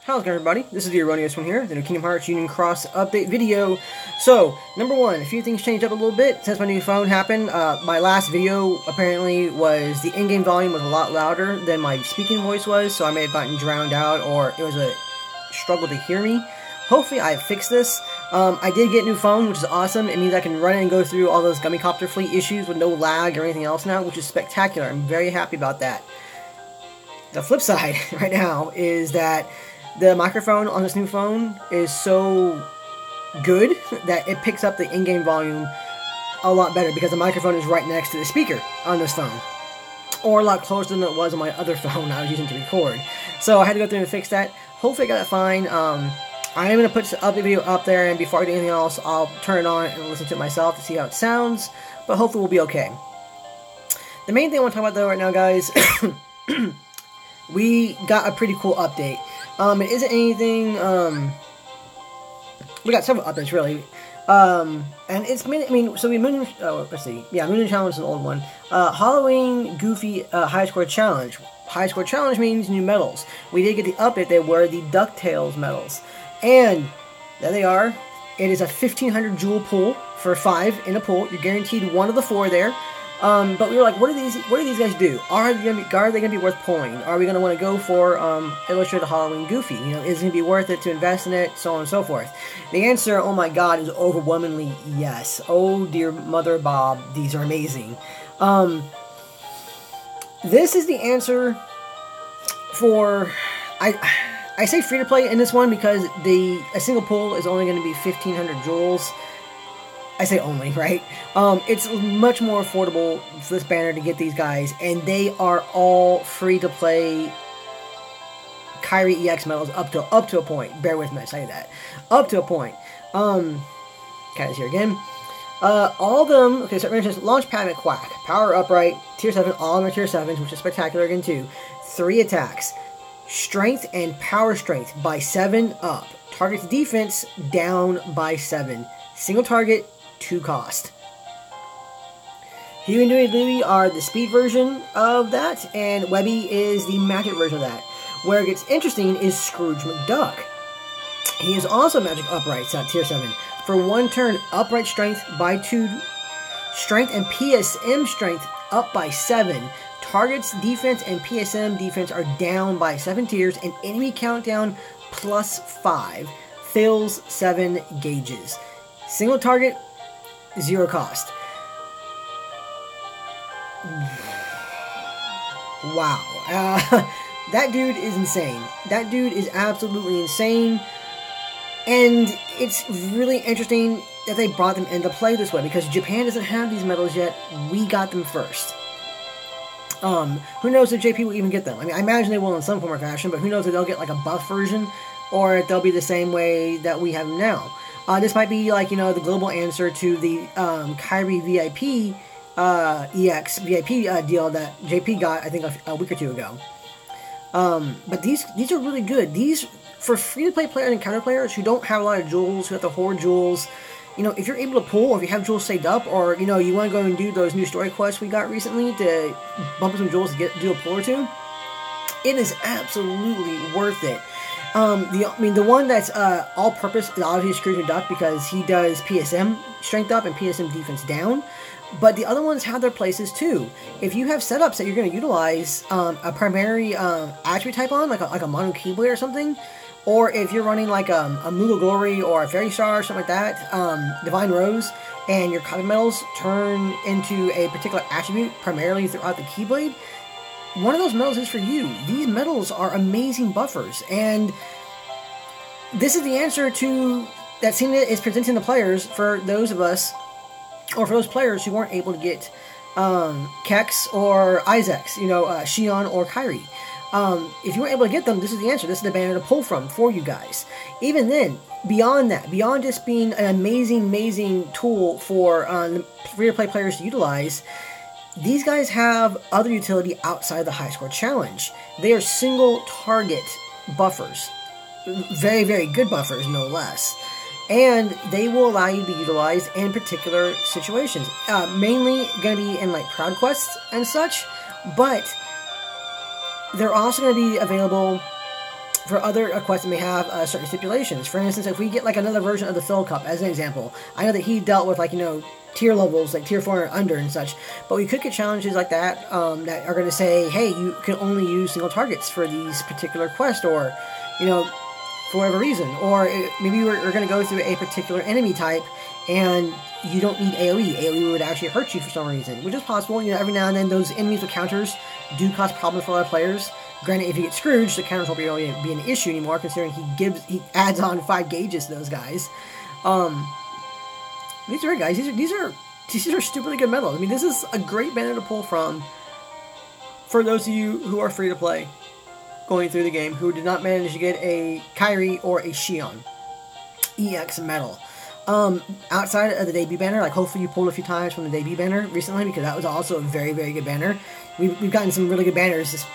How's it going, everybody? This is the Erroneous One here, the new Kingdom Hearts Union Cross update video. So, number one, a few things changed up a little bit since my new phone happened. My last video apparently was the in-game volume was a lot louder than my speaking voice was, so I may have gotten drowned out or it was a struggle to hear me. Hopefully I fixed this. I did get a new phone, which is awesome. It means I can run and go through all those Gummicopter Fleet issues with no lag or anything else now, which is spectacular. I'm very happy about that. The flip side right now is that the microphone on this new phone is so good that it picks up the in-game volume a lot better because the microphone is right next to the speaker on this phone. Or a lot closer than it was on my other phone I was using to record. So I had to go through and fix that. Hopefully I got it fine. I am going to put the update video up there, and before I do anything else, I'll turn it on and listen to it myself to see how it sounds. But hopefully we'll be okay. The main thing I want to talk about though right now, guys, we got a pretty cool update. It isn't anything, we got several updates, really, and it's, so we Moon, let's see, yeah, Moon Challenge is an old one, Halloween Goofy, High Score Challenge. High Score Challenge means new medals. We did get the update, they were the DuckTales medals, and there they are. It is a 1500 jewel pool for 5 in a pool. You're guaranteed one of the 4 there. But we were like, what do these guys do? Are they gonna be worth pulling? Are we gonna want to go for Illustrated Halloween Goofy? You know, is it gonna be worth it to invest in it? So on and so forth. The answer, oh my God, is overwhelmingly yes. Oh dear Mother Bob, these are amazing. This is the answer for I say free to play in this one because a single pull is only going to be 1500 jewels. I say only, right? It's much more affordable for this banner to get these guys, and they are all free to play Kyrie EX medals up to a point. Bear with me, I say that. Up to a point. Cat is here again. All of them, okay, so for instance, Launch Pad and Quack, Power Upright, Tier 7, all of them are Tier 7s, which is spectacular again too. 3 attacks. Strength and Power Strength by 7 up. Target's defense down by 7. Single target, 2 cost. Huey and Dewey are the speed version of that, and Webby is the magic version of that. Where it gets interesting is Scrooge McDuck. He is also magic uprights at Tier 7. For 1 turn, upright strength by 2. Strength and PSM strength up by 7. Target's defense and PSM defense are down by 7 tiers, and enemy countdown plus 5. Fills 7 gauges. Single target, 0 cost. Wow. That dude is insane. That dude is absolutely insane. And it's really interesting that they brought them into play this way, because Japan doesn't have these medals yet. We got them first. Who knows if JP will even get them? I mean, I imagine they will in some form or fashion, but who knows if they'll get like a buff version, or if they'll be the same way that we have them now. This might be like, you know, the global answer to the Kyrie VIP EX VIP deal that JP got, I think, a week or 2 ago. But these are really good. These, for free-to-play players and counter players who don't have a lot of jewels, who have to hoard jewels, you know, if you're able to pull, or if you have jewels saved up, or, you know, you want to go and do those new story quests we got recently to bump some jewels to do a pull or 2, it is absolutely worth it. The one that's all-purpose is obviously Scrooge McDuck because he does PSM strength up and PSM defense down. But the other ones have their places too. If you have setups that you're going to utilize a primary attribute type on, like a Mono Keyblade or something, or if you're running like a Moogle Glory or a Fairy Star or something like that, Divine Rose, and your copy medals turn into a particular attribute primarily throughout the Keyblade, one of those medals is for you. These medals are amazing buffers, and this is the answer to that scene that is presenting the players for those of us, or for those players who weren't able to get Kex or Isaacs, you know, Shion or Kyrie. If you weren't able to get them, this is the answer. This is the banner to pull from for you guys. Even then, beyond that, beyond just being an amazing tool for free-to-play players to utilize, these guys have other utility outside the High Score Challenge. They are single target buffers. Very, very good buffers, no less. And they will allow you to be utilized in particular situations. Mainly going to be in like Proud Quests and such, but they're also going to be available for other quests that may have certain stipulations. For instance, if we get like another version of the Phil Cup, as an example, I know that he dealt with like, you know, tier levels, like tier 4 and under and such, but we could get challenges like that that are going to say, hey, you can only use single targets for these particular quests, or, you know, for whatever reason, or maybe we're going to go through a particular enemy type and you don't need AoE. AoE would actually hurt you for some reason, which is possible. You know, every now and then those enemies with counters do cause problems for a lot of players. Granted, if you get Scrooge, the counters won't really be an issue anymore, considering he adds on 5 gauges to those guys. These are great, guys. These are stupidly good medals. I mean, this is a great banner to pull from for those of you who are free to play going through the game, who did not manage to get a Kyrie or a Xion EX medal. Outside of the debut banner, like hopefully you pulled a few times from the debut banner recently, because that was also a very, very good banner. We've gotten some really good banners just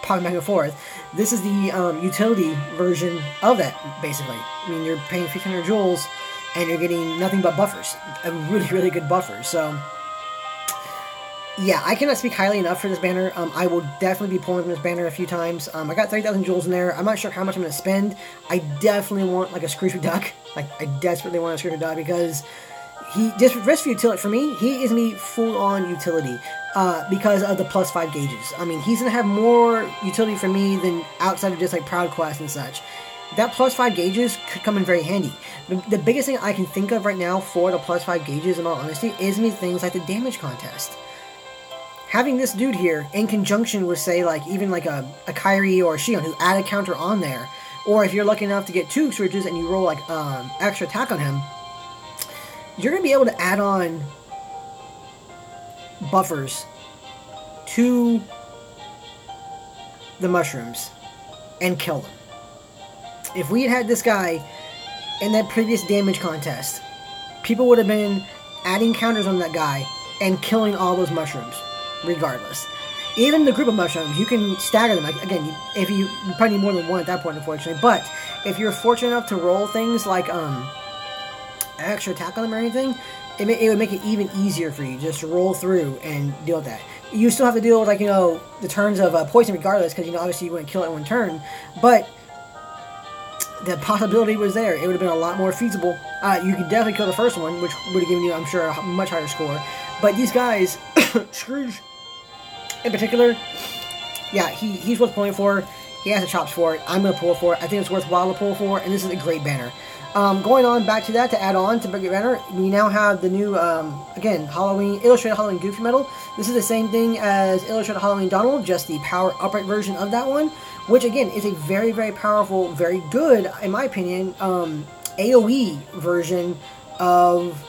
popping back and forth. This is the utility version of that, basically. I mean, you're paying 1,500 jewels and you're getting nothing but buffers. A really, really good buffer. So, yeah, I cannot speak highly enough for this banner. I will definitely be pulling from this banner a few times. I got 30,000 jewels in there. I'm not sure how much I'm going to spend. I definitely want like a Scrooge McDuck. Like, I desperately want a Scrooge McDuck, because he just for utility. For me, he is me full-on utility because of the plus 5 gauges. I mean, he's going to have more utility for me than outside of just like Proud Quest and such. That plus 5 gauges could come in very handy. The biggest thing I can think of right now for the plus 5 gauges, in all honesty, is me things like the damage contest. Having this dude here in conjunction with, say, like even like a Kyrie or a Xion who add a counter on there, or if you're lucky enough to get 2 Scrooges and you roll like extra attack on him, you're going to be able to add on buffers to the mushrooms and kill them. If we had had this guy in that previous damage contest, people would have been adding counters on that guy and killing all those mushrooms, regardless. Even the group of mushrooms, you can stagger them. Like, again, if you probably need more than one at that point, unfortunately. But if you're fortunate enough to roll things like extra attack on them or anything, it would make it even easier for you just to roll through and deal with that. You still have to deal with, like, you know, the turns of poison regardless, because, you know, obviously you wouldn't kill it in one turn. But the possibility was there. It would have been a lot more feasible. You could definitely kill the first one, which would have given you, I'm sure, a much higher score. But these guys, Scrooge in particular, yeah, he's worth pulling for. He has the chops for it. I'm going to pull for it. I think it's worthwhile to pull for, and this is a great banner. Going on back to that, to add on to Big Banner, we now have the new, again, Illustrated Halloween Goofy medal. This is the same thing as Illustrated Halloween Donald, just the power upright version of that one, which again is a very, very powerful, very good, in my opinion, AoE version of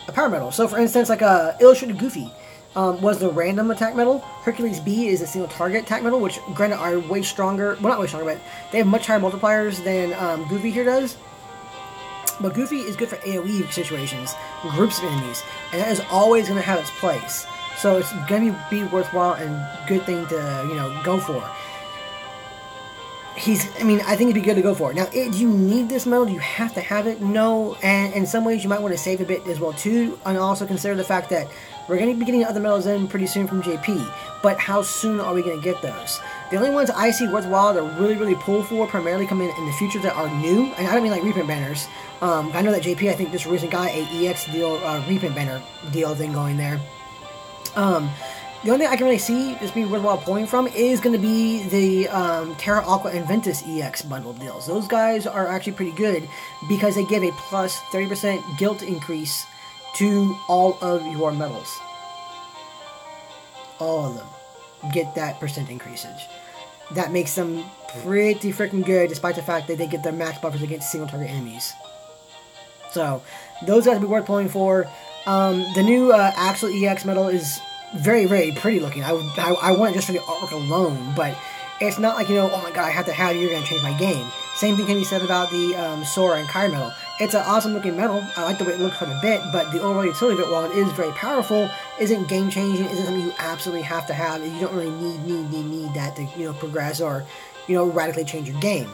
a power medal. So for instance, like Illustrated Goofy was the random attack medal. Hercules B is a single target attack medal, which granted are way stronger, well, not way stronger, but they have much higher multipliers than Goofy here does. But Goofy is good for AoE situations, groups of enemies, and that is always going to have its place. So it's going to be worthwhile and good thing to, you know, go for. I think it'd be good to go for it. Now, do you need this medal? Do you have to have it? No, and in some ways you might want to save a bit as well too, and also consider the fact that we're going to be getting other medals in pretty soon from JP, but how soon are we going to get those? The only ones I see worthwhile to really pull for primarily come in the future that are new, and I don't mean like reprint banners. I know that JP, I think, just recently got a EX deal, reprint banner deal thing going there. The only thing I can really see just being worthwhile pulling from is going to be the Terra, Aqua, and Ventus EX bundle deals. Those guys are actually pretty good because they give a plus 30% guilt increase to all of your medals. All of them get that percent increasage. That makes them pretty freaking good, despite the fact that they get their max buffers against single target enemies. So, those guys will be worth pulling for. The new Axel EX medal is very, very pretty looking. I want it just for the artwork alone, but it's not like, you know, oh my god, I have to have it, you're going to change my game. Same thing can be said about the Sora and Kyrie medal. It's an awesome looking medal. I like the way it looks quite a bit, but the overall utility of it, while it is very powerful, isn't game changing, isn't something you absolutely have to have. You don't really need that to, you know, progress or, you know, radically change your game.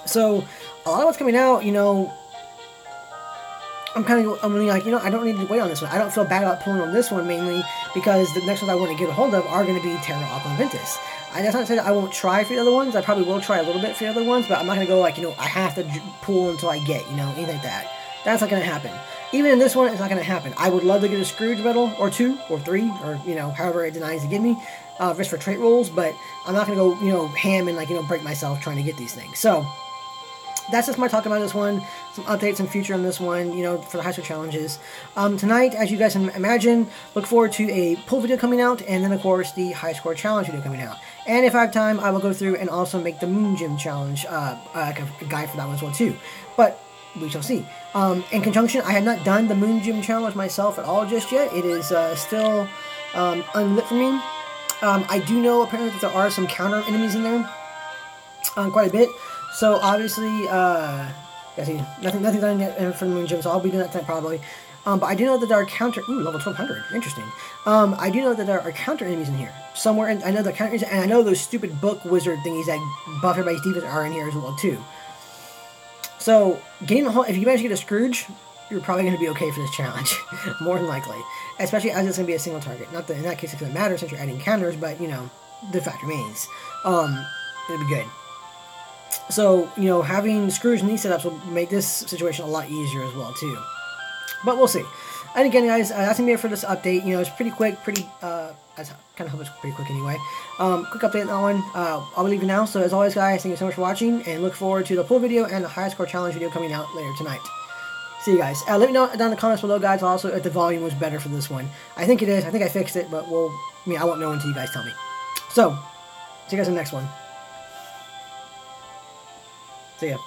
So, a lot of what's coming out, you know, I'm really like, you know, I don't need to wait on this one. I don't feel bad about pulling on this one mainly because the next ones I want to get a hold of are going to be Terra, Aqua, and Ventus. That's not to say that I won't try for the other ones. I probably will try a little bit for the other ones, but I'm not going to go like, I have to pull until I get, anything like that. That's not going to happen. Even in this one, it's not going to happen. I would love to get a Scrooge medal, or 2, or 3, or, however it denies to give me, just for trait rolls, but I'm not going to go, ham and, like, break myself trying to get these things. So, that's just my talk about this one. Some updates and future on this one, for the high score challenges. Tonight, as you guys can imagine, look forward to a pull video coming out, and then, of course, the high score challenge video coming out. And if I have time, I will go through and also make the Moon Gym challenge, like a guide for that one as well, too. But we shall see. In conjunction, I have not done the Moon Gym challenge myself at all just yet. It is still unlit for me. I do know apparently that there are some counter enemies in there, quite a bit. So obviously, see, nothing's done yet for the Moon Gym, so I'll be doing that tonight probably. But I do know that there are counter. Ooh, level 1200. Interesting. I do know that there are counter enemies in here somewhere. And I know the counter enemies, and I know those stupid book wizard thingies that buff everybody's defense are in here as well too. So, getting the whole, if you manage to get a Scrooge, you're probably going to be okay for this challenge. More than likely. Especially as it's going to be a single target. Not that in that case it doesn't matter since you're adding counters, but, the fact remains. It'll be good. So, having Scrooge in these setups will make this situation a lot easier as well, too. But we'll see. And again, guys, that's going to be it for this update. It's pretty quick, I kind of hope it's pretty quick anyway. Quick update on that one. I'll be leaving now. So as always, guys, thank you so much for watching, and look forward to the pull video and the high score challenge video coming out later tonight. See you guys. Let me know down in the comments below, guys, also if the volume was better for this one. I think it is. I think I fixed it, but I won't know until you guys tell me. So, see you guys in the next one. See ya.